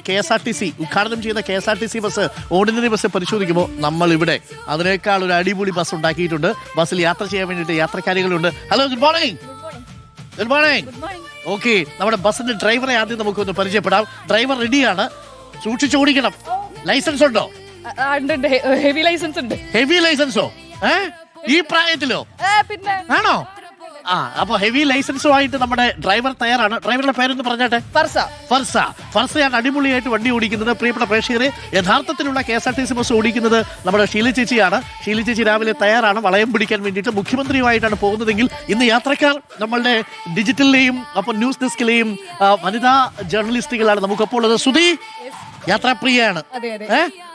KSRTC ഉദ്ഘാടനം ചെയ്യുന്ന KSRTC bus ordinary bus പരിശോധിക്കുമ്പോൾ നമ്മൾ ഇവിടെ അതിനേക്കാൾ ഒരു അടിപൊളി ബസ് ഉണ്ടാക്കിയിട്ടുണ്ട്. ബസ്സിൽ യാത്ര ചെയ്യാൻ വേണ്ടിയിട്ട് യാത്രക്കാരികളുണ്ട്. Hello, good morning. Good morning. Okay, നമ്മുടെ ബസ്സിന്റെ ഡ്രൈവറെ ആദ്യം നമുക്കൊന്ന് പരിചയപ്പെടാം. ഡ്രൈവർ റെഡിയാണ്, സൂക്ഷിച്ചു ഓടിക്കണം. ലൈസൻസ് ഉണ്ടോ? ഹെവി ലൈസൻസ് ഉണ്ട്. ഹെവി ലൈസൻസോ? ഈ പ്രായത്തിലോ? പിന്നെ ആണോ? അപ്പൊ ഹെവി ലൈസൻസുമായിട്ട് നമ്മുടെ ഡ്രൈവർ തയ്യാറാണ്. ഡ്രൈവറുടെ പേരൊന്ന് പറഞ്ഞാട്ടെ. ഫർസയാണ് അടിപൊളിയായിട്ട് വണ്ടി ഓടിക്കുന്നത്. പ്രിയപ്പെട്ട പ്രേക്ഷകരെ, യഥാർത്ഥത്തിലുള്ള KSRTC ബസ് ഓടിക്കുന്നത് നമ്മുടെ ഷീല ചേച്ചിയാണ്. ഷീല ചേച്ചി രാവിലെ തയ്യാറാണ് വളയം പിടിക്കാൻ വേണ്ടിയിട്ട്. മുഖ്യമന്ത്രിയുമായിട്ടാണ് പോകുന്നതെങ്കിൽ ഇന്ന് യാത്രക്കാർ നമ്മളുടെ ഡിജിറ്റലിലെയും അപ്പൊ ന്യൂസ് ഡെസ്കിലെയും വനിതാ ജേർണലിസ്റ്റുകളാണ് നമുക്കപ്പോൾ ഉള്ളത്. സുധി യാത്രാപ്രിയയാണ്.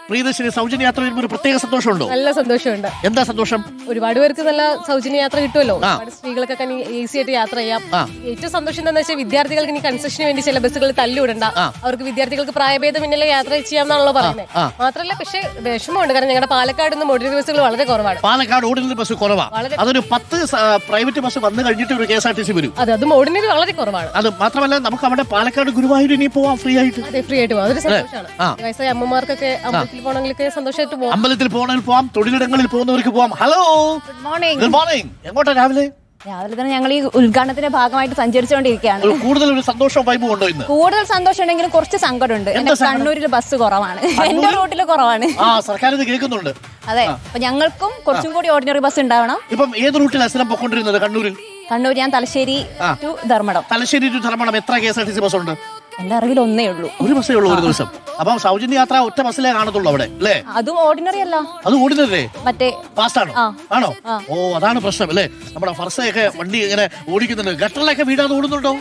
പ്രിയദർശിനി സൗജന്യ യാത്ര വരുമ്പോൾ ഒരു പ്രത്യേക സന്തോഷമുണ്ടോ? നല്ല സന്തോഷമുണ്ട്. എന്താ സന്തോഷം? ഒരുപാട് പേർക്ക് നല്ല സൗജന്യ യാത്ര കിട്ടുമല്ലോ. സ്ത്രീകൾക്കൊക്കെ ഈസി ആയിട്ട് യാത്ര ചെയ്യാം. ഏറ്റവും സന്തോഷം എന്താണെന്ന് വെച്ചാൽ വിദ്യാർത്ഥികൾക്ക് ഇനി കൺസെഷന് വേണ്ടി ചില ബസ്സുകൾ തല്ലിവിടണ്ട. അവർക്ക് വിദ്യാർത്ഥികൾക്ക് പ്രായഭേദമിന്നലെ യാത്ര ചെയ്യാമെന്നാണല്ലോ പറയുന്നത്. മാത്രമല്ല പക്ഷേ വിഷമമുണ്ട്, കാരണം ഞങ്ങളുടെ പാലക്കാട് നിന്ന് ഓർഡിനറി ബസ്സുകൾ വളരെ കുറവാണ്. പാലക്കാട് ഓർഡിനറി ബസ് കുറവാണ്. അതൊരു 10 പ്രൈവറ്റ് ബസ് വന്നു കഴിഞ്ഞിട്ട് ഒരു KSRTC വരും. അതും ഓർഡിനറി വളരെ കുറവാണ്. അത് മാത്രമല്ല നമുക്ക് അവിടെ പാലക്കാട് ഗുരുവായൂർ ഇനി പോവാം ഫ്രീ ആയിട്ട്. അതെ, ഫ്രീ ആയിട്ട് പോവാം. അതൊരു സന്തോഷമാണ്. വയസ്സായ അമ്മമാർക്കൊക്കെ പോകണമെങ്കിൽ സന്തോഷമായിട്ട് പോകാം. അമ്പലത്തിൽ പോകണമെങ്കിൽ പോവാം, തൊഴിലിടങ്ങളിൽ പോകുന്നവർക്ക് പോവാം. Hello, good morning. Good morning. എങ്ങോട്ടാ രാവിലെ? രാവിലെ തന്നെ ഞങ്ങൾ ഈ ഉദ്ഘാടനത്തിന്റെ ഭാഗമായിട്ട് സഞ്ചരിച്ചുകൊണ്ടിരിക്കുകയാണ്. കൂടുതൽ ഒരു സന്തോഷം വൈബ് ഉണ്ടോ ഇന്ന്? കൂടുതൽ സന്തോഷം ഉണ്ടെങ്കിലും കുറച്ച് സങ്കടമുണ്ട്. കണ്ണൂരിൽ ബസ് കുറവാണ്, എന്റെ റൂട്ടിൽ കുറവാണ്. സർക്കാർ ഇത് കേൾക്കുന്നുണ്ട്. അതെ, അപ്പൊ ഞങ്ങൾക്കും കുറച്ചും കൂടി ഓർഡിനറി ബസ് ഉണ്ടാവണം. ഇപ്പം ഏത് റൂട്ടിലാണ് സ്ഥലം പൊക്കൊണ്ടിരുന്നത് കണ്ണൂരിൽ? കണ്ണൂർ ഞാൻ തലശ്ശേരി ടു ധർമ്മടം. തലശ്ശേരി ടു ധർമ്മടം എത്ര KSRTC ബസ് ഉണ്ട്? എന്റെ അറിവിൽ ഒന്നേ ഉള്ളൂ. ഒരു ബസ്സേ ഉള്ളൂ ഒരു ദിവസം. അപ്പം സൗജന്യ യാത്ര ഒറ്റ ബസ്സിലേ കാണത്തുള്ളൂ അവിടെ അല്ലേ? അതും ഓർഡിനറി അല്ല, അത് ഓർഡിനറി മറ്റേ ഫാസ്റ്റ് ആണോ? ആണോ? ഓ, അതാണ് പ്രശ്നം അല്ലേ. നമ്മുടെ ഫർസയൊക്കെ വണ്ടി ഇങ്ങനെ ഓടിക്കുന്നുണ്ട്. ഗട്ടറിലൊക്കെ വീടാതെ ഓടുന്നുണ്ടോ?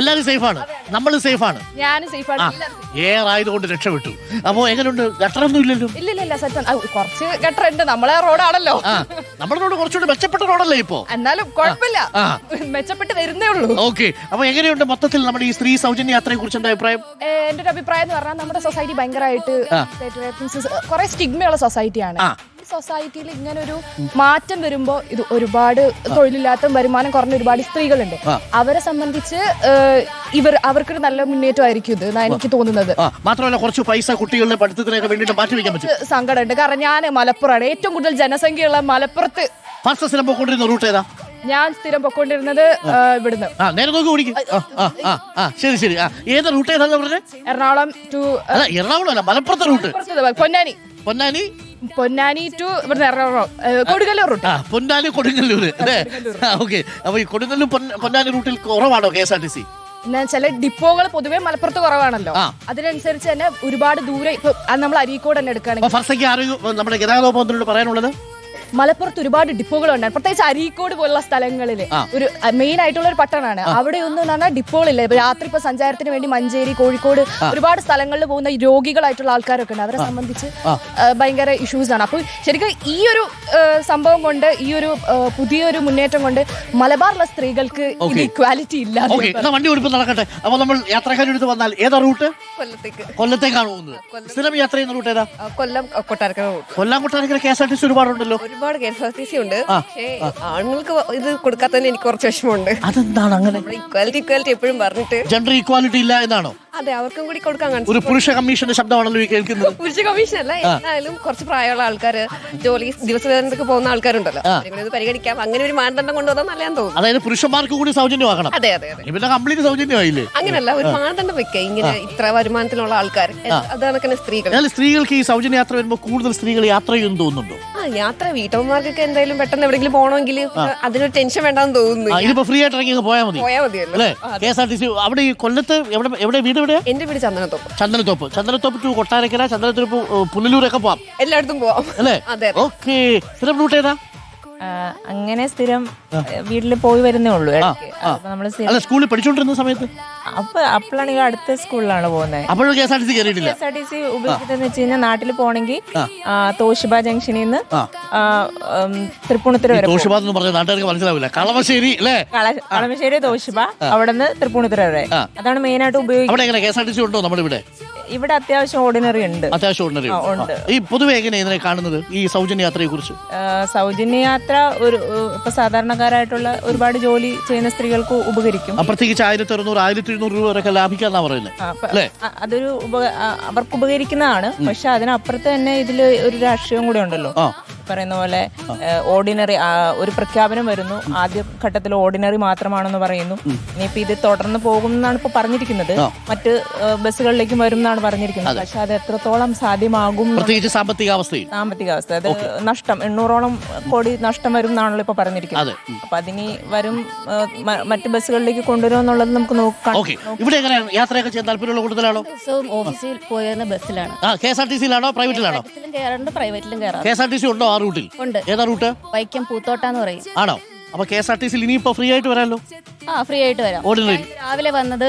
എല്ലാരും സേഫാണ്, നമ്മൾ സേഫാണ്. എയർ ആയതുകൊണ്ട് രക്ഷപ്പെട്ടു. അപ്പോ എങ്ങനെയുണ്ട്? ഗട്ടറൊന്നും ഇല്ലല്ലോ? ഇല്ല, കുറച്ച് ഗട്ടറുണ്ട്. നമ്മളെ റോഡാണല്ലോ. നമ്മുടെ റോഡ് കുറച്ചുകൂടി മെച്ചപ്പെട്ട റോഡല്ലേ ഇപ്പോ? എന്നാലും കുഴപ്പമില്ല, മെച്ചപ്പെട്ട് വരുന്നേ ഉള്ളൂ. ഓക്കെ, അപ്പൊ എങ്ങനെയുണ്ട് മൊത്തത്തിൽ നമ്മുടെ ഈ സ്ത്രീ സൗജന്യ യാത്രയെ കുറിച്ച് എന്റെ അഭിപ്രായം? എന്റെ ഒരു അഭിപ്രായം എന്ന് പറഞ്ഞാൽ നമ്മുടെ സൊസൈറ്റി ഭയങ്കരമായിട്ട് കുറെ സ്റ്റിഗ്മയുള്ള സൊസൈറ്റിയാണ്. ഈ സൊസൈറ്റിയിൽ ഇങ്ങനെ ഒരു മാറ്റം വരുമ്പോ ഇത് ഒരുപാട് തൊഴിലില്ലാത്ത വരുമാനം കുറഞ്ഞ ഒരുപാട് സ്ത്രീകളുണ്ട്. അവരെ സംബന്ധിച്ച് അവർക്കൊരു നല്ല മുന്നേറ്റമായിരിക്കും ഇത് എന്നാണ് എനിക്ക് തോന്നുന്നത്. മാത്രമല്ല കുറച്ച് പൈസ കുട്ടികളുടെ പഠിത്തത്തിനൊക്കെ വേണ്ടിയിട്ട് മാറ്റി വെക്കാൻ പറ്റും. സങ്കടമുണ്ട്, കാരണം ഞാൻ മലപ്പുറമാണ്. ഏറ്റവും കൂടുതൽ ജനസംഖ്യയുള്ള മലപ്പുറത്ത് ഫസ്റ്റ് സ്ഥലം പോയിക്കൊണ്ടിരുന്ന റൂട്ട് ഏതാ? ഞാൻ സ്ഥിരം പൊക്കോണ്ടിരുന്നത് ഇവിടുന്ന്. നേരെ നോക്കി ഓടിക്കും. ശരി. ഏത് റൂട്ട് ഏതാന്ന് പറഞ്ഞത്? എറണാകുളം ടു എറണാകുളം അല്ല, മലപ്പുറത്തെ റൂട്ട്. പൊന്നാനി ടു ഇവിടുന്ന് എറണാകുളം കൊടുങ്ങല്ലൂർ റൂട്ട്. പൊന്നാനി കൊടുങ്ങല്ലൂർ അല്ലേ? ഓക്കെ, അപ്പൊ ഈ കൊടുങ്ങല്ലൂർ പൊന്നാനി റൂട്ടിൽ കുറവാണോ KSRTC? ചില ഡിപ്പോകൾ പൊതുവെ മലപ്പുറത്ത് കുറവാണല്ലോ, അതിനനുസരിച്ച് തന്നെ ഒരുപാട് ദൂരെ. ഇപ്പൊ നമ്മൾ അരീക്കോട് തന്നെ എടുക്കുകയാണെങ്കിൽ നമ്മുടെ ഗതാഗത വകുപ്പിനോട് പറയാനുള്ളത്, മലപ്പുറത്ത് ഒരുപാട് ഡിപ്പോകളുണ്ട്. പ്രത്യേകിച്ച് അരീക്കോട് പോലുള്ള സ്ഥലങ്ങളിൽ ഒരു മെയിൻ ആയിട്ടുള്ള ഒരു പട്ടണമാണ്. അവിടെ ഒന്നും പറഞ്ഞാൽ ഡിപ്പോകളില്ല. രാത്രി ഇപ്പൊ സഞ്ചാരത്തിന് വേണ്ടി മഞ്ചേരി, കോഴിക്കോട് ഒരുപാട് സ്ഥലങ്ങളിൽ പോകുന്ന രോഗികളായിട്ടുള്ള ആൾക്കാരൊക്കെ ഉണ്ട്. അവരെ സംബന്ധിച്ച് ഭയങ്കര ഇഷ്യൂസ് ആണ്. അപ്പോൾ ശരിക്കും ഈ ഒരു സംഭവം കൊണ്ട്, ഈ ഒരു പുതിയൊരു മുന്നേറ്റം കൊണ്ട് മലബാറിലെ സ്ത്രീകൾക്ക് ഇക്വാലിറ്റി ഇല്ല. വണ്ടി ഓടിപ്പ് നടക്കട്ടെ. അപ്പൊ നമ്മൾ യാത്രക്കാരെടുത്ത് വന്നാൽ ഏതാ റൂട്ട്? കൊല്ലത്തേക്കാണ് പോകുന്നത്. സ്ഥിരം യാത്ര ചെയ്യുന്ന റൂട്ട് ഏതാ? കൊല്ലം കൊട്ടാരക്കര. കൊട്ടാരക്കര KSRTC ഒരുപാടുണ്ടല്ലോ. ഒരുപാട് KSRTC ഉണ്ട്. പക്ഷേ ആണുങ്ങൾക്ക് ഇത് കൊടുക്കാത്തതിന് എനിക്ക് കുറച്ച് വിഷമമുണ്ട്. അതെന്താണ് അങ്ങനെ? ഇക്വാലിറ്റി എപ്പോഴും പറഞ്ഞിട്ട് ജെൻഡർ ഈക്വാലിറ്റി ഇല്ല എന്നാണോ? അതെ, അവർക്കും കൂടി കൊടുക്കാൻ. ഒരു പുരുഷ കമ്മീഷന്റെ ശബ്ദമാണല്ലോ ഈ കേൾക്കുന്നത്. പുരുഷ കമ്മീഷൻ അല്ല, എന്നാലും കുറച്ച് പ്രായമുള്ള ആൾക്കാർ, ജോലി ദിവസവേതനത്തിക്ക് പോകുന്ന ആൾക്കാരുണ്ടല്ലോ, ഇത് പരിഗണിക്കാം. അങ്ങനെ ഒരു മാനദണ്ഡം കൊണ്ടുവന്നാൽ നല്ലതാന്ന് തോന്നുന്നു. അതായത് പുരുഷന്മാർക്ക് കൂടി സൗജന്യമാക്കണം. അതെ, പിന്നെ കംപ്ലീറ്റ് സൗജന്യമായില്ലേ? അങ്ങനല്ല, ഒരു മാനദണ്ഡം വെക്കുക. ഇങ്ങനെ ഇത്ര വരുമാനത്തിലുള്ള ആൾക്കാർ, അതാണ് സ്ത്രീകൾ. സ്ത്രീകൾക്ക് ഈ സൗജന്യ യാത്ര വരുമ്പോൾ കൂടുതൽ സ്ത്രീകൾ യാത്ര ചെയ്യുമെന്ന് തോന്നുന്നുണ്ടോ? യാത്ര വീട്ടമ്മമാർക്കൊക്കെ എന്തായാലും പെട്ടെന്ന് എവിടെയെങ്കിലും പോകണമെങ്കിൽ അതിനൊരു ടെൻഷൻ വേണ്ടാന്ന് തോന്നുന്നു. ഇതിപ്പോ ഫ്രീ ആയിട്ട് ഇറങ്ങി പോയാൽ മതിയല്ലേ? KSRTC അവിടെ ഈ കൊല്ലത്ത് എവിടെ വീട്? എവിടെയാ? എന്റെ വീട് ചന്ദനത്തോപ്പ് ടു കൊട്ടാരക്കര, ചന്ദനത്തോപ്പ് പുനലൂരൊക്കെ പോവാം. എല്ലായിടത്തും പോവാം അല്ലേ? അതെ. ഓക്കെ, സ്ഥിരം റൂട്ട് ഏതാ? അങ്ങനെ സ്ഥിരം വീട്ടിൽ പോയി വരുന്നേ ഉള്ളൂ. നമ്മള് സ്കൂളിൽ പഠിച്ചോണ്ടിരുന്ന സമയത്ത് അപ്പോഴാണെങ്കിൽ അടുത്ത സ്കൂളിലാണ് പോകുന്നത്. അപ്പോഴും KSRTC കയറിയിട്ടില്ല. KSRTC ഉപയോഗിച്ചതെന്ന് വെച്ച് കഴിഞ്ഞാൽ നാട്ടിൽ പോകണമെങ്കിൽ തോഷിബ ജംഗ്ഷനിൽ നിന്ന് തൃപ്പൂണിത്തുറ വരെ. തോഷിബ എന്ന് പറഞ്ഞ നാട്ടുകാർക്ക് മനസ്സിലാവില്ല. കളമശ്ശേരി അല്ലേ? കളമശ്ശേരി തോഷിബ, അവിടെ നിന്ന് തൃപ്പൂണിത്തുറ വരെ. അതാണ് മെയിൻ ആയിട്ട് ഉപയോഗിക്കുന്നത്. അവിടെ എങ്ങനെ KSRTC ഉണ്ടോ നമ്മുടെ ഇവിടെ? ഇവിടെ അത്യാവശ്യം ഓർഡിനറി ഉണ്ട്. അത്യാവശ്യം ഓർഡിനറി ഉണ്ട്. ഈ പൊതുവെ എങ്ങനെയാണ് ഇതിനെ കാണുന്നത് ഈ സൗജന്യ യാത്രയെ കുറിച്ച്? സൗജന്യ യാത്ര ഒരു ഇപ്പൊ സാധാരണക്കാരായിട്ടുള്ള ഒരുപാട് ജോലി ചെയ്യുന്ന സ്ത്രീകൾക്ക് ഉപകരിക്കും. പ്രത്യേകിച്ച് 1600 1700 രൂപ വരെ ലാഭിക്കാന്നാ പറയുന്നത് അല്ലേ? അതൊരു അവർക്ക് ഉപകരിക്കുന്നതാണ്. പക്ഷെ അതിനപ്പുറത്ത് തന്നെ ഇതിൽ ഒരു രാഷ്ട്രീയം കൂടെ ഉണ്ടല്ലോ. പറയുന്ന പോലെ ഓർഡിനറി ഒരു പ്രഖ്യാപനം വരുന്നു, ആദ്യ ഘട്ടത്തിൽ ഓർഡിനറി മാത്രമാണെന്ന് പറയുന്നു. ഇനിയിപ്പോ ഇത് തുടർന്ന് പോകും എന്നാണ് ഇപ്പൊ പറഞ്ഞിരിക്കുന്നത്. മറ്റ് ബസ്സുകളിലേക്കും വരും എന്നാണ് പറഞ്ഞിരിക്കുന്നത്. പക്ഷെ അത് എത്രത്തോളം സാധ്യമാകും, പ്രത്യേകിച്ച് സാമ്പത്തിക അവസ്ഥ, അത് നഷ്ടം 800ഓളം കോടി നഷ്ടം വരും എന്നാണല്ലോ ഇപ്പൊ പറഞ്ഞിരിക്കുന്നത്. അപ്പൊ അതിനി വരും മറ്റ് ബസ്സുകളിലേക്ക് കൊണ്ടുവരും എന്നുള്ളത് നമുക്ക് നോക്കാം. ഇവിടെ എങ്ങനെയാണ് യാത്രയൊക്കെ ചെയ്യാൻ താല്പര്യമുള്ള കൂടുതലാണോ? ഓഫീസിൽ പോയിരുന്ന ബസ്സിലാണ്. KSRTC-യിലാണോ പ്രൈവറ്റിലാണോ? പ്രൈവറ്റിലും കയറാം. KSRTC ഉണ്ടോ ആ റൂട്ടിൽ? ഉണ്ട്. ഏതാ റൂട്ട്? വൈക്കം പൂത്തോട്ടാന്ന് പറയും. ആണോ? അപ്പൊ KSRTC-യിൽ ഇനിയിപ്പോ ഫ്രീ ആയിട്ട് വരാമല്ലോ. ഫ്രീ ആയിട്ട് വരാം. രാവിലെ വന്നത്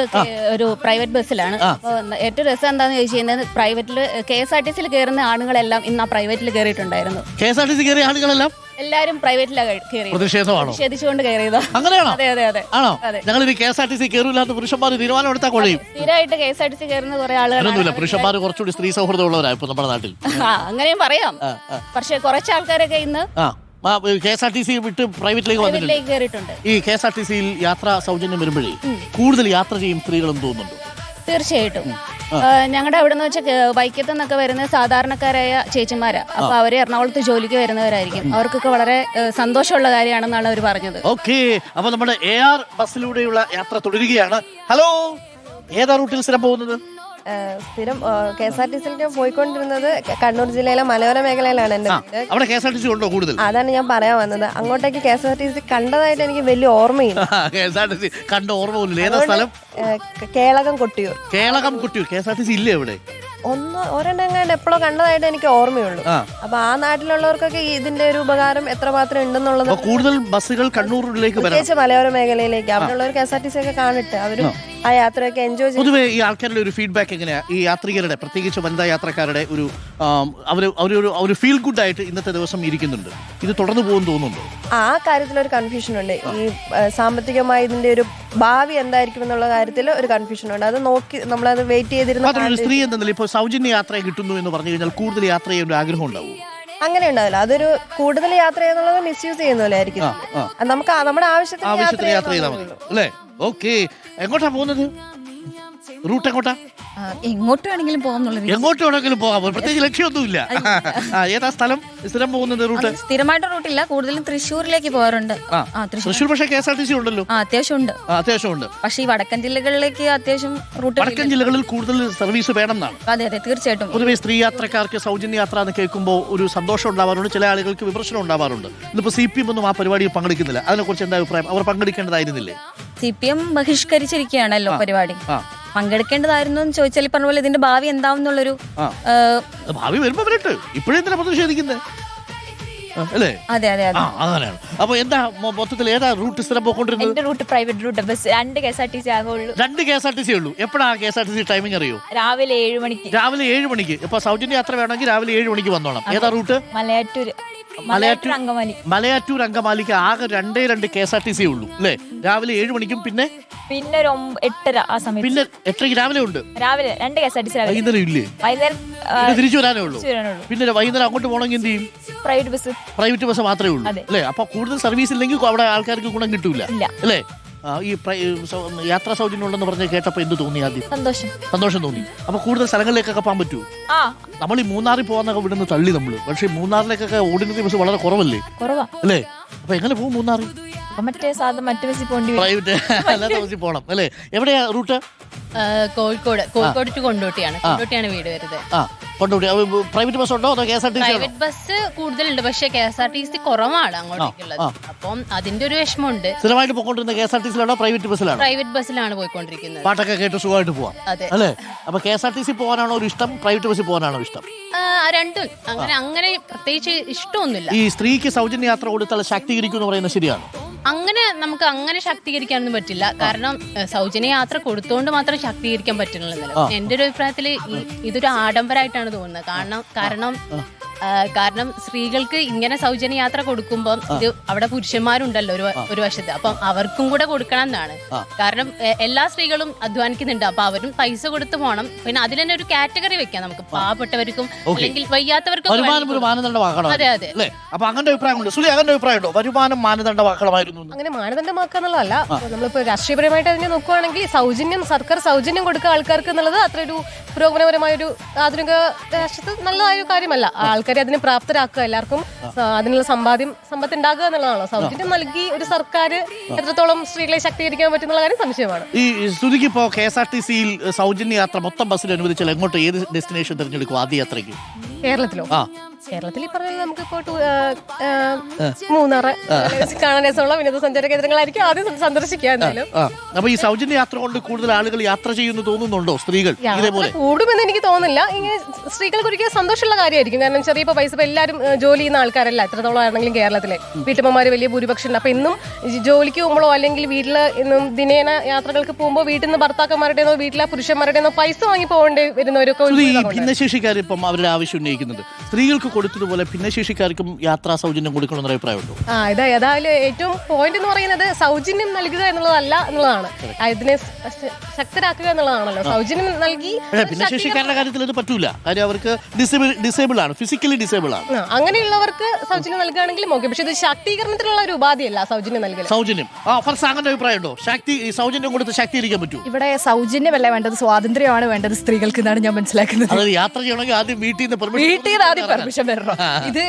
ഒരു പ്രൈവറ്റ് ബസ്സിലാണ്. അപ്പൊ ഏറ്റവും രസം എന്താന്ന് ചോദിച്ചു കഴിഞ്ഞാൽ പ്രൈവറ്റില് KSRTC-യിൽ കയറുന്ന ആണുങ്ങളെല്ലാം ഇന്ന് ആ പ്രൈവറ്റിൽ കയറിയിട്ടുണ്ടായിരുന്നു. KSRTC കയറിയ ആളുകളെല്ലാം എല്ലാരും പ്രൈവറ്റിലാണ് കയറിയത്. പ്രതിഷേധിച്ചുകൊണ്ട് കയറിയതോ? അങ്ങനെയാണോ? അതെ അതെ അതെ. ആണോ? ഞങ്ങൾ ഇനി KSRTC കയറില്ലാത്ത പുരുഷന്മാർ തീരുമാനം എടുത്താൽ കൊള്ളയും. സ്ഥിരമായിട്ട് KSRTC കയറുന്ന കുറെ ആളുകൾ. പുരുഷന്മാർ കുറച്ചുകൂടി സ്ത്രീ സൗഹൃദമുള്ളവരാ ഇപ്പൊ നമ്മുടെ നാട്ടിൽ. അങ്ങനെയും പറയാം. പക്ഷെ കുറച്ച് ആൾക്കാരൊക്കെ ഇന്ന് KSRTC വിട്ട് പ്രൈവറ്റിലേക്ക് വന്നിട്ടുണ്ട്. ഈ KSRTC-യിൽ യാത്രാ സൗജന്യം വരുമ്പോഴേ കൂടുതൽ യാത്ര ചെയ്യും സ്ത്രീകളെന്ന് തോന്നുന്നുണ്ട്. തീർച്ചയായിട്ടും. ഞങ്ങളുടെ അവിടെ നിന്ന് വെച്ചാൽ വൈക്കത്തു നിന്നൊക്കെ വരുന്ന സാധാരണക്കാരായ ചേച്ചിമാരാ. അപ്പൊ അവര് എറണാകുളത്ത് ജോലിക്ക് വരുന്നവരായിരിക്കും. അവർക്കൊക്കെ വളരെ സന്തോഷമുള്ള കാര്യമാണെന്നാണ് അവർ പറഞ്ഞത്. ഓക്കെ, അപ്പൊ നമ്മുടെ AR ബസ്സിലൂടെയുള്ള യാത്ര തുടരുകയാണ്. ഹലോ, ഏതാ റൂട്ടിൽ സ്ഥിരം പോകുന്നത്? സ്ഥിരം KSRTC-യിൽ പോയിക്കൊണ്ടിരുന്നത് കണ്ണൂർ ജില്ലയിലെ മലയോര മേഖലയിലാണ് എന്റെ വീട്. അവിടെ KSRTC ഉണ്ടോ കൂടുതൽ? അതാണ് ഞാൻ പറയാൻ വന്നത്. അങ്ങോട്ടേക്ക് KSRTC കണ്ടതായിട്ട് എനിക്ക് വലിയ ഓർമ്മയില്ല. KSRTC കണ്ട ഓർമ്മ പോലും. ഏതാ സ്ഥലം? കേളകം കൊട്ടിയൂർ. കേളകം കൊട്ടിയൂർ. KSRTC ഇല്ലേ അവിടെ? ഒരെണ്ണം എപ്പോഴോ കണ്ടതായിട്ട് എനിക്ക് ഓർമ്മയുള്ളൂ. അപ്പൊ ആ നാട്ടിലുള്ളവർക്കൊക്കെ ഇതിന്റെ ഒരു ഉപകാരം എത്രമാത്രം ഉണ്ടെന്നുള്ളത്. കൂടുതൽ ബസ്സുകൾ കണ്ണൂരിലേക്ക് പ്രത്യേകിച്ച് മലയോര മേഖലയിലേക്ക് അവിടെയുള്ളവർ KSRTC ഒക്കെ കാണിട്ട് അവരും ആ യാത്രയൊക്കെ എൻജോയ് ചെയ്യും. പൊതുവെ ഈ ആൾക്കാരുടെ ഒരു ഫീഡ്ബാക്ക് എങ്ങനെയാ? ഈ യാത്രികരുടെ, പ്രത്യേകിച്ച് വനിതാ യാത്രക്കാരുടെ ഒരു ഫീൽ ഗുഡ് ആയിട്ട് ഇന്നത്തെ ദിവസം ഇരിക്കുന്നുണ്ട്. ഇത് തുടർന്ന് പോകും തോന്നുന്നുണ്ടോ? ആ കാര്യത്തിലൊരു കൺഫ്യൂഷൻ ഉണ്ട്. ഈ സാമ്പത്തികമായി ഇതിന്റെ ഒരു ഭാവി എന്തായിരിക്കും എന്നുള്ള കാര്യത്തിൽ ഒരു കൺഫ്യൂഷൻ ഉണ്ട്. അത് നോക്കി നമ്മളത് വെയിറ്റ് ചെയ്തിരുന്ന സ്ത്രീ എന്ന നിലയിൽ ഇപ്പോൾ സൗജന്യ യാത്ര കിട്ടുന്നു എന്ന് പറഞ്ഞു കഴിഞ്ഞാൽ കൂടുതൽ യാത്ര ചെയ്യാൻ ഒരു ആഗ്രഹം ഉണ്ടാവും. അങ്ങനെ ഉണ്ടാവില്ല. അതൊരു കൂടുതൽ യാത്ര ചെയ്യുന്നുള്ളത് മിസ്യൂസ് ചെയ്യുന്ന പോലെ ആയിരിക്കും. നമുക്ക് നമ്മുടെ ആവശ്യത്തിന് യാത്ര ചെയ്താൽ മതി അല്ലേ? ഓക്കെ, എങ്ങോട്ടാ പോകുന്നത്? റൂട്ട് എങ്ങോട്ടാ? എങ്ങോട്ട് വേണമെങ്കിലും പോകാം. എങ്ങോട്ട് വേണമെങ്കിലും പോകാം, പ്രത്യേകിച്ച് ലക്ഷ്യമൊന്നുമില്ല. ഏതാ സ്ഥലം സ്ഥിരം പോകുന്നത് റൂട്ട്? സ്ഥിരമായിട്ട് റൂട്ടില്ല, കൂടുതലും തൃശ്ശൂരിലേക്ക് പോകാറുണ്ട്. തൃശ്ശൂർ പക്ഷേ KSRTC ഉണ്ടല്ലോ. അത്യാവശ്യം ഉണ്ട്. പക്ഷേ ഈ വടക്കൻ ജില്ലകളിലേക്ക് അത്യാവശ്യം റൂട്ട്, വടക്കൻ ജില്ലകളിൽ കൂടുതൽ സർവീസ് വേണം എന്നാണ്. അതെ അതെ, തീർച്ചയായിട്ടും. പൊതുവെ സ്ത്രീ യാത്രക്കാർക്ക് സൗജന്യ യാത്ര എന്ന് കേൾക്കുമ്പോൾ ഒരു സന്തോഷം ഉണ്ടാവാറുണ്ട്, ചില ആളുകൾക്ക് വിമർശനം ഉണ്ടാവാറുണ്ട്. ഇന്നിപ്പോ CPM ഒന്നും ആ പരിപാടിയിൽ പങ്കെടുക്കുന്നില്ല. അതിനെക്കുറിച്ച് എന്താ അഭിപ്രായം? അവർ പങ്കെടുക്കേണ്ടതായിരുന്നില്ലേ? CPM ബഹിഷ്കരിച്ചിരിക്കുകയാണല്ലോ പരിപാടി. പങ്കെടുക്കേണ്ടതായിരുന്നു എന്ന് ചോദിച്ചാൽ ഈ പറഞ്ഞ പോലെ ഇതിന്റെ ഭാവി എന്താവും എന്നുള്ളൊരു ഭാവി വരുമ്പോ വരട്ടെ, ഇപ്പോഴേ എന്തിനാ പ്രതിഷേധിക്കുന്നത് അല്ലേ? അതെ അതെ അതെ, അങ്ങനെയാണ്. അപ്പൊ എന്താ മൊത്തത്തിൽ ഏതാ റൂട്ട് സ്ഥിരം പോയിക്കൊണ്ടിരുന്നത്? എന്റെ route private route bus. 2 KSRTC ആകുള്ളൂ. 2 KSRTC ഉള്ളൂ. എപ്പോഴാ KSRTC ടൈമിംഗ് അറിയോ? രാവിലെ 7 മണിക്ക്. രാവിലെ 7 മണിക്ക്. ഇപ്പൊ സൗജന്യ യാത്ര വേണമെങ്കിൽ രാവിലെ 7 മണിക്ക് വന്നോണം. ഏതാ റൂട്ട്? മലയാറ്റൂർ അങ്കമാലിക്ക് ആകെ 2 KSRTC ഉള്ളൂ അല്ലേ? രാവിലെ 7 മണിക്കും പിന്നെ ഒരു 8:30 ആ സമയത്ത്. പിന്നെ 8:00 രാവിലെ ഉണ്ട്. രാവിലെ 2 KSRTC. വൈകുന്നേരം ഇല്ലേ? വൈകുന്നേരം തിരിച്ചു വരാനേ ഉള്ളൂ. പിന്നെ വൈകുന്നേരം അങ്ങോട്ട് പോകണമെങ്കിൽ എന്ത് ചെയ്യും? പ്രൈവറ്റ് ബസ് മാത്രമേ ഉള്ളൂ അല്ലേ? അപ്പൊ കൂടുതൽ സർവീസ് ഇല്ലെങ്കിൽ അവിടെ ആൾക്കാർക്ക് ഗുണം കിട്ടൂല അല്ലേ? ഈ യാത്രാ സൗജന്യം ഉണ്ടെന്ന് പറഞ്ഞ് കേട്ടപ്പോ എന്ത് തോന്നി? ആദ്യം സന്തോഷം തോന്നി. അപ്പൊ കൂടുതൽ സ്ഥലങ്ങളിലേക്കൊക്കെ പോകാൻ പറ്റുമോ? നമ്മൾ ഈ മൂന്നാറിൽ പോകാന്നൊക്കെ ഇവിടുന്ന് തള്ളി നമ്മള്. പക്ഷേ മൂന്നാറിലേക്കൊക്കെ ഓർഡിനറി ബസ് വളരെ കുറവല്ലേ അല്ലേ? അപ്പൊ എങ്ങനെ പോകും മൂന്നാറിൽ? പ്രൈവറ്റ് അല്ലാത്ത ബസ്സിൽ പോകണം അല്ലേ? എവിടെയാ റൂട്ട്? കോഴിക്കോട് ടു കൊണ്ടോട്ടിയാണ് വീട് വരുന്നത്. കൊണ്ടോട്ടി പ്രൈവറ്റ് ബസ് ഉണ്ടോ അതോ KSRTC? പ്രൈവറ്റ് ബസ് കൂടുതലുണ്ട്, പക്ഷേ KSRTC കുറവാണ് അങ്ങോട്ടേക്കുള്ളത്. അപ്പം അതിന്റെ ഒരു വിഷമമുണ്ട്. സ്ഥിരമായിട്ട് പോയിക്കൊണ്ടിരുന്ന KSRTC-ലാണോ പ്രൈവറ്റ് ബസ്സിലാണോ? പ്രൈവറ്റ് ബസ്സിലാണ് പോയിക്കൊണ്ടിരിക്കുന്നത്. പാട്ടൊക്കെ കേട്ട് സുഖമായിട്ട് പോവാം അല്ലേ? അപ്പൊ KSRTC പോകാനാണോ ഒരു ഇഷ്ടം, പ്രൈവറ്റ് ബസ്സിൽ പോകാനാണോ ഇഷ്ടം? രണ്ടും. അങ്ങനെ പ്രത്യേകിച്ച് ഇഷ്ടമൊന്നുമില്ല. ഈ സ്ത്രീക്ക് സൗജന്യ യാത്ര കൊടുത്താൽ ശാക്തീകരിക്കും എന്ന് പറയുന്നത് ശരിയാണ്? അങ്ങനെ നമുക്ക് അങ്ങനെ ശാക്തീകരിക്കാനൊന്നും പറ്റില്ല. കാരണം സൗജന്യ യാത്ര കൊടുത്തുകൊണ്ട് മാത്രം ശാക്തീകരിക്കാൻ പറ്റുന്നില്ല. എന്റെ ഒരു അഭിപ്രായത്തിൽ ഇതൊരു ആഡംബരമായിട്ടാണ് തോന്നുന്നത്. കാരണം കാരണം സ്ത്രീകൾക്ക് ഇങ്ങനെ സൗജന്യ യാത്ര കൊടുക്കുമ്പോൾ ഇത് അവിടെ പുരുഷന്മാരുണ്ടല്ലോ ഒരു വശത്ത്, അപ്പം അവർക്കും കൂടെ കൊടുക്കണം എന്നാണ്. കാരണം എല്ലാ സ്ത്രീകളും അധ്വാനിക്കുന്നുണ്ട്, അപ്പൊ അവരും പൈസ കൊടുത്ത് പോകണം. പിന്നെ അതിൽ തന്നെ ഒരു കാറ്റഗറി വെക്കാം നമുക്ക്, പാവപ്പെട്ടവർക്കും അല്ലെങ്കിൽ വയ്യാത്തവർക്കും. അതെ അതെ. അപ്പൊ അങ്ങനെ അഭിപ്രായമുണ്ട്. സുലി, അങ്ങനെ അഭിപ്രായമുണ്ടോ? വരുമാനം മാനദണ്ഡമാക്കണമായിരുന്നു. അങ്ങനെ മാനദണ്ഡമാക്കാന്നുള്ളതല്ല. നമ്മളിപ്പോ രാഷ്ട്രീയപരമായിട്ട് അതിനെ നോക്കുവാണെങ്കിൽ സർക്കാർ സൗജന്യം കൊടുക്കുക ആൾക്കാർക്ക് എന്നുള്ളത് അത്ര ഒരു പുരോഗമനപരമായ ഒരു ആധുനിക രാഷ്ട്രത്തിൽ നല്ലതായ ഒരു കാര്യമല്ല. ആൾക്കാരെ അതിന് പ്രാപ്തരാക്കുക, എല്ലാവർക്കും അതിനുള്ള സമ്പത്ത് ഉണ്ടാക്കുക എന്നുള്ളതാണല്ലോ. സൗജന്യം നൽകി ഒരു സർക്കാർ എത്രത്തോളം സ്ത്രീകളെ ശാക്തീകരിക്കാൻ പറ്റുന്ന കാര്യം സംശയമാണ്. ഈ സ്തുതിക്ക് ഇപ്പോ KSRTC-യിൽ സൗജന്യ യാത്ര മൊത്തം ബസ്സിൽ അനുവദിച്ചാൽ എങ്ങോട്ട്, ഏത് ഡെസ്റ്റിനേഷൻ തിരഞ്ഞെടുക്കും ആദ്യ യാത്രയ്ക്ക്? കേരളത്തിലോ? കേരളത്തിൽ ഈ പറഞ്ഞത് നമുക്കിപ്പോ മൂന്നാറ് കാണാൻ രസമുള്ള വിനോദസഞ്ചാര കേന്ദ്രങ്ങളായിരിക്കും ആദ്യം സന്ദർശിക്കുക. എന്തായാലും അപ്പൊ ഈ സൗജന്യ യാത്ര കൊണ്ട് കൂടുതൽ ആളുകൾ യാത്ര ചെയ്യുന്നു തോന്നുന്നുണ്ടോ സ്ത്രീകൾ? ഇതേപോലെ കൂടുമെന്ന് എനിക്ക് തോന്നുന്നില്ല. ഇങ്ങനെ സ്ത്രീകൾക്ക് ഒരിക്കലും സന്തോഷമുള്ള കാര്യമായിരിക്കും. കാരണം ചെറിയ പൈസ ഇപ്പൊ എല്ലാവരും ജോലി ചെയ്യുന്ന ആൾക്കാരല്ല എത്രത്തോളം ആണെങ്കിലും കേരളത്തിലെ വീട്ടമ്മമാര് വലിയ ഭൂരിപക്ഷം ഉണ്ട്. അപ്പൊ ഇന്നും ജോലിക്ക് പോകുമ്പോഴോ അല്ലെങ്കിൽ വീട്ടില് ഇന്നും ദിനേന യാത്രകൾക്ക് പോകുമ്പോൾ വീട്ടിൽ നിന്ന് ഭർത്താക്കന്മാരുടെയോ വീട്ടിലെ പുരുഷന്മാരുടെയോ പൈസ വാങ്ങി പോകേണ്ടി വരുന്നവരൊക്കെ. ഭിന്നശേഷിക്കാർ ഇപ്പം അവരുടെ ആവശ്യം ഉന്നയിക്കുന്നുണ്ട്. സ്ത്രീകൾക്ക് കൊടുത്തതുപോലെ ഭിന്നശേഷിക്കാർക്കും യാത്രാ സൗജന്യം കൊടുക്കണമെന്ന അഭിപ്രായമുണ്ടോ? ഏതായാലും ഏറ്റവും പോയിന്റ് എന്ന് പറയുന്നത് സൗജന്യം നൽകുക എന്നുള്ളതല്ല എന്നുള്ളതാണ്. ഇതിനെ ശക്തരാക്കുക എന്നുള്ളതാണല്ലോ. സൗജന്യം നൽകി ഭിന്നശേഷിക്കാരുടെ കാര്യത്തിൽ ഇത് പറ്റൂല. കാര്യം അവർക്ക് ഡിസേബിൾ ആണ്, ഫിസിക്കലി ഡിസേബിൾ ആണ്. അങ്ങനെയുള്ളവർക്ക് സൗജന്യം നൽകുകയാണെങ്കിലും ഓക്കെ. പക്ഷെ ഇത് ശാക്തീകരണത്തിനുള്ള ഒരു ഉപാധിയല്ല സൗജന്യം നൽകൽ. സൗജന്യം ഫർസാന്റെ അഭിപ്രായമുണ്ടോ? സൗജന്യം കൊടുത്ത് ശാക്തീകരിക്കാൻ പറ്റൂ? ഇവിടെ സൗജന്യമല്ല വേണ്ടത്, സ്വാതന്ത്ര്യമാണ് വേണ്ടത് സ്ത്രീകൾക്ക് എന്നാണ് ഞാൻ മനസ്സിലാക്കുന്നത്. അതായത് യാത്ര ചെയ്യണമെങ്കിൽ ആദ്യം വീട്ടിൽ നിന്ന് പെർമിഷൻ വരണം. ഇത്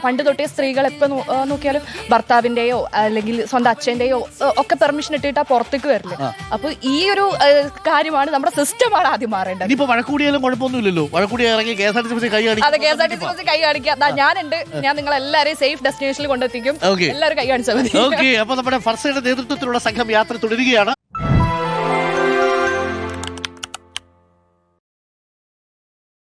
പണ്ട് തൊട്ടേ സ്ത്രീകൾ എപ്പോ നോക്കിയാലും ഭർത്താവിന്റെയോ അല്ലെങ്കിൽ സ്വന്തം അച്ഛന്റെയോ ഒക്കെ പെർമിഷൻ ഇട്ടിട്ടാ പുറത്തേക്ക് വരില്ല. അപ്പൊ ഈ ഒരു കാര്യമാണ് നമ്മുടെ സിസ്റ്റമാണ് ആദ്യം മാറേണ്ടത്. ഇനിയിപ്പോ വഴക്കൂടിയാലും കുഴപ്പമൊന്നുമില്ലല്ലോ. വഴക്കൂടി ഇറങ്ങി KSRTC കൈ കാണിക്കാം. ഞാനുണ്ട്, ഞാൻ നിങ്ങൾ എല്ലാവരെയും സേഫ് ഡെസ്റ്റിനേഷനിൽ കൊണ്ടെത്തിക്കും. എല്ലാവരും കൈ കാണിച്ചാൽ മതി. ഓക്കെ, അപ്പൊ നമ്മുടെ ഫർസയുടെ നേതൃത്വത്തിലുള്ള സംഘം യാത്ര തുടരുകയാണ്.